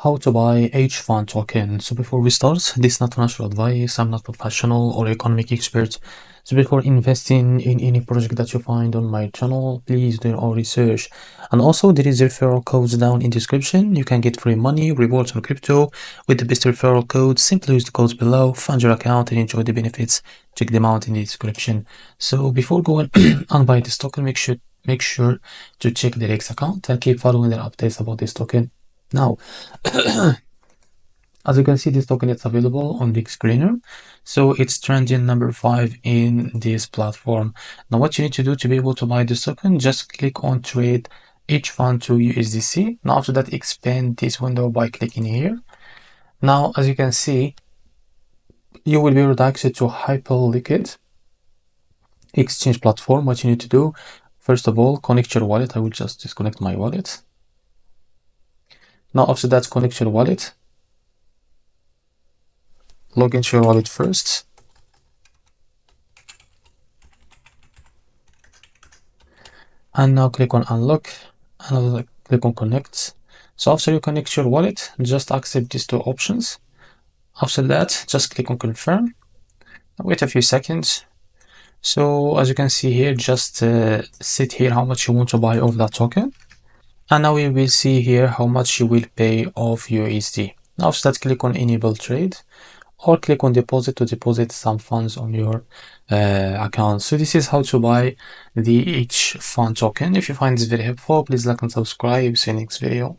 How to buy HFUN token. So before we start, this is not financial advice. I'm not professional or economic expert. So before investing in any project that you find on my channel, please do your own research. And also there is referral codes down in description. You can get free money, rewards on crypto with the best referral code. Simply use the codes below, fund your account and enjoy the benefits. Check them out in the description. So before going and buy this token, make sure to check the REX account and keep following the updates about this token. Now, as you can see, this token is available on the screener. So it's trending number 5 in this platform. Now, what you need to do to be able to buy this token, just click on trade HFUN to USDC. Now, after that, expand this window by clicking here. Now, as you can see, you will be redirected to Hyperliquid exchange platform. What you need to do, first of all, connect your wallet. I will just disconnect my wallet. Now, after that, connect your wallet. Log into your wallet first. And now click on unlock and click on connect. So after you connect your wallet, just accept these two options. After that, just click on confirm. Wait a few seconds. So as you can see here, just set here how much you want to buy of that token. And now we will see here how much you will pay of USD. Now after that, click on enable trade or click on deposit to deposit some funds on your account. So this is how to buy the HFUN token. If you find this very helpful, please like and subscribe. See you next video.